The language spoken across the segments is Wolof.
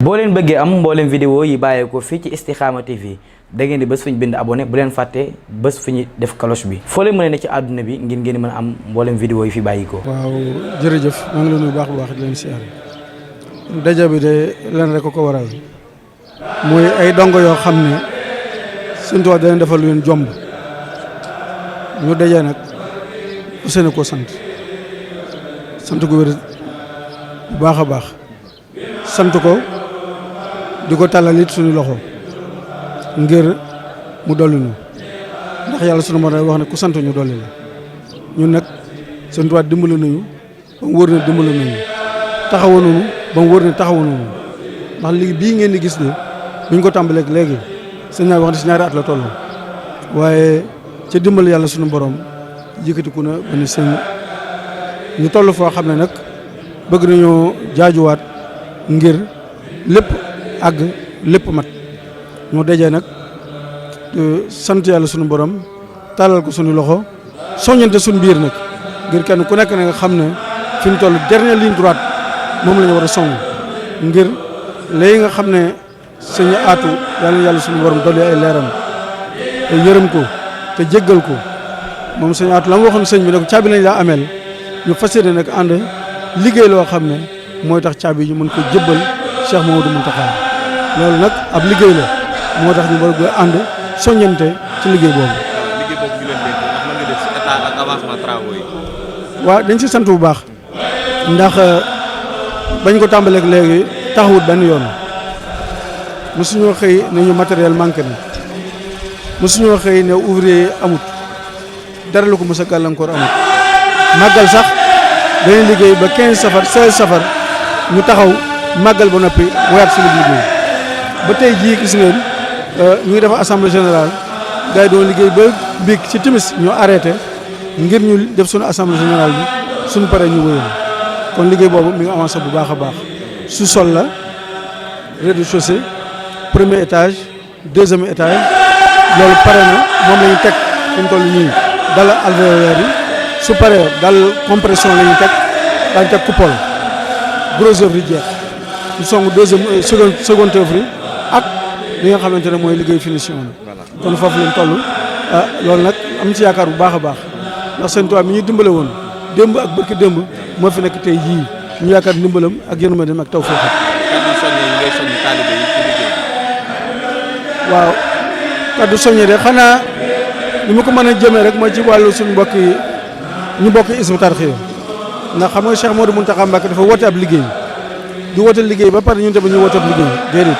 boo leen bëggee am mbooleem vidéo yi bàyyeekoo fii ci Istikhama TV da ngeen di bés fu ñu bind abonné bu leen fàtte bés fu ñu def cloche bi foo leen mën a ne ci àdduna bi ngeen mën a am mbooleem vidéo yi fi bàyyikoo. waaw jërëjëf maa ngi leen nuyu baax di leen siyaare daja bi de leen rek ko waral mooy ay dongo yoo xam ne Sëñ Tuubaa da leen defal lu leen jomb ñu daje nag bu seen ko sant ko wér bu baax a baax sant ko di ko tàllal it suñu loxo ngir mu dolli ñu ndax yàlla sunu moo wax ne ku sant ñu dolli la ñun nag Sëñ Tuubaa dimbali nañu ba mu wóor ne dimbali nañu taxawu nañu ba mu wóor ne taxawu nañu ndax léegi bii ngeen di gis ne buñ ko tàmbalee léegi sëñ naa wax ne si ñaari at la toll waaye ca dimbali yàlla sunu borom yëkkatiku na ba ni sëñ ñu toll foo xam ne nag bëgg nañoo jaajuwaat ngir lépp àgg lépp mat ñoo dajee nag sant yàlla sunu borom tàllal ko sunu loxo soññante suñu biir nag ngir kenn ku nekk na nga xam ne fi ñu toll dernière ligne droite moom la ñu war a song ngir léegi nga xam ne sëñ aatu yàlla sunu borom dolli ay leeram te yërëm ko te jéggal ko moom sëñ aatu la ma waxoon sëñ bi ne ko caabi lañ laa ameel ñu fas yéene nag ànd liggéey loo xam ne mooy tax caabi ñu mën ko jëbbal Cheikh Mamadou Mountakha loolu nag ab liggéey la moo tax ñu war a ànd soññante ci liggéey boobu. liggéey boobu ñu leen dénk ndax mën nga def si état ak avancement travaux yi. waaw dañ si sant bu baax ndax bañ ko tàmbaleeg léegi taxawut benn yoon mosuñoo xëy ne ñu matériel manqué na mosuñoo xëy ne ouvrier amut dara lu ko mos a gàllankoor amut. màggal sax dañuy liggéey ba 15 safar 16 safar ñu taxaw màggal ba noppi mooyaat suñu liggéey ba tey jii gis ngeen ñu ngi def assemblée générale gars yi doon liggéey ba biig ci timis ñu arrêté ngir ñu def suñu assemblée générale bi suñu paree ñu wëyal kon liggéey boobu mi ngi avancé bu baax a baax sous-sol la rez-de-chaussée premier étage deuxième étage loolu pare na moom la ñu teg fi mu toll nii dala alvéolaire yi su paree dal compression la ñuy teg daañu teg coupole gros œuvre yi jeex ñu song deuxième second œuvre yi ak li nga xamante ne mooy liggéey finition bi kon foofu lañ toll loolu nag am ci yaakaar bu baax a baax ndax Sëñ Tuubaa mi ñuy dimbale woon démb ak barki démb moo fi nekk tey jii ñu yaakaar ndimbalam ak yërmandeem ak tawfeex. kaddu soññe yi ngay soññ taalibe yi ci liggéey bi. waaw kaddu soññe de xanaa li ma ko mën a jëmee rek mooy ci wàllu suñu mbokk yi ñu bokk Hizbut Tarqiyyah ndax xam nga Cheikh Modou Mountakha Mbacké dafa woote ab liggéey di woote liggéey ba pare ñun tamit ñu woote ab liggéey déedéet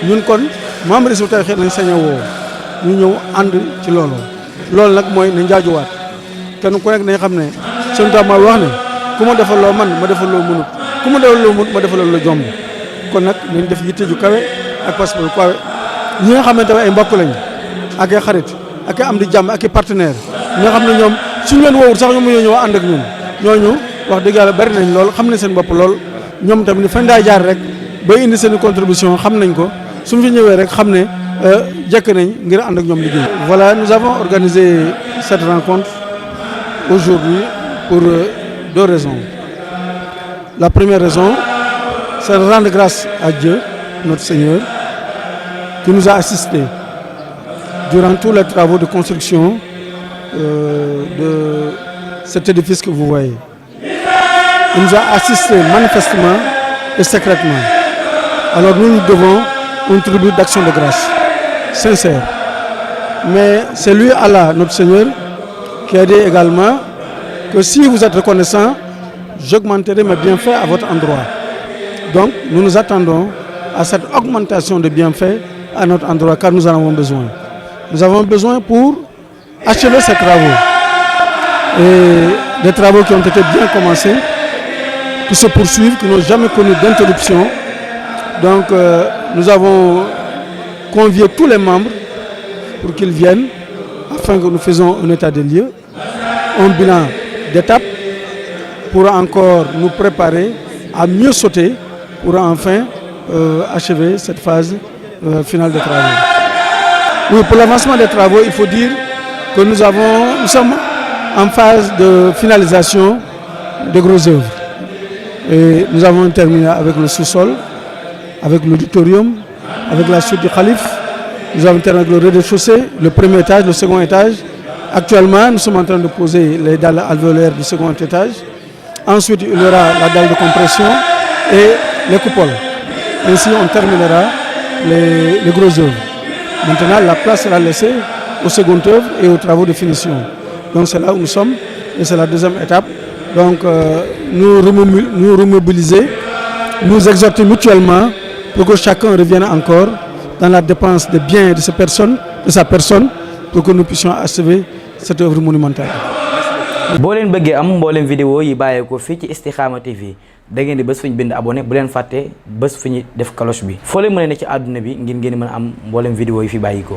ñun kon membre Hizbut Tarqiyyah nañ sañ a woo ñu ñëw ànd ci loolu nag mooy nañ jaajuwaat kenn ku nekk nañ xam ne Sëñ Tuubaa ma wax ne ku ma defal loo man ma defal loo mënut ku ma defal loo mënut ma defal loo jomb kon nag nañ def yitte ju kawe ak passeport bu kawe ñi nga xamante ne ay mbokk lañ ak ay xarit ak ay am di jàmm ak ay partenaire ñi nga xam ne ñoom suñu leen woowul sax ñoom ñoo ànd ak ñun ñooñu wax dëgg yàlla bari nañ lool xam nañ seen bopp lool ñoom tamit fañ daa jaar rek bay indi seen contribution xam nañ ko suñu fi ñëwee rek xam ne jekk nañ ngir ànd ak ñoom liggéey. Voilà, nous avons organisé cette rencontre aujourd'hui pour deux raisons. La première raison, c'est de rendre grâce à Dieu, notre Seigneur, qui nous a assistés durant tous les travaux de construction de cet édifice que vous voyez. Il nous a assistés manifestement et secrètement. Alors nous devons un tribut d'action de grâce, sincère. Mais c'est lui, Allah, notre Seigneur, qui a dit également que si vous êtes reconnaissant, j'augmenterai mes bienfaits à votre endroit. Donc nous nous attendons à cette augmentation de bienfaits à notre endroit, car nous en avons besoin. Nous avons besoin pour achever ces travaux. Et des travaux qui ont été bien commencés, qui se poursuivent, qui n'ont jamais connu d'interruption. Donc nous avons convié tous les membres pour qu'ils viennent afin que nous faisions un état des lieux, un bilan d'étape pour encore nous préparer à mieux sauter pour enfin achever cette phase finale des travaux. Oui, pour l'avancement des travaux, il faut dire que nous sommes en phase de finalisation des grosses œuvres. Et nous avons terminé avec le sous-sol. avec l'auditorium, avec la suite du Khalif. Nous avons terminé avec le rez-de-chaussée, le premier étage, le second étage. Actuellement, nous sommes en train de poser les dalles alvéolaires du second étage. Ensuite, il y aura la dalle de compression et les coupoles. Ainsi, on terminera les grosses œuvres. Maintenant, la place sera laissée aux secondes œuvres et aux travaux de finition. Donc, c'est là où nous sommes et c'est la deuxième étape. Donc, nous remobiliser, nous exhorter mutuellement pour que chacun revienne encore dans la dépense des biens de sa personne, pour que nous puissions achever cette œuvre monumentale. boo leen bëggee am mboolem vidéo yi bàyyeekoo fii ci Istikhama TV da ngeen di bés fu ñu bind abonné bu leen fàtte bés fu ñu def cloche bi foo leen mën a ne ci àdduna bi ngir ngeen mën a am mboolem vidéo yi fi bàyyikoo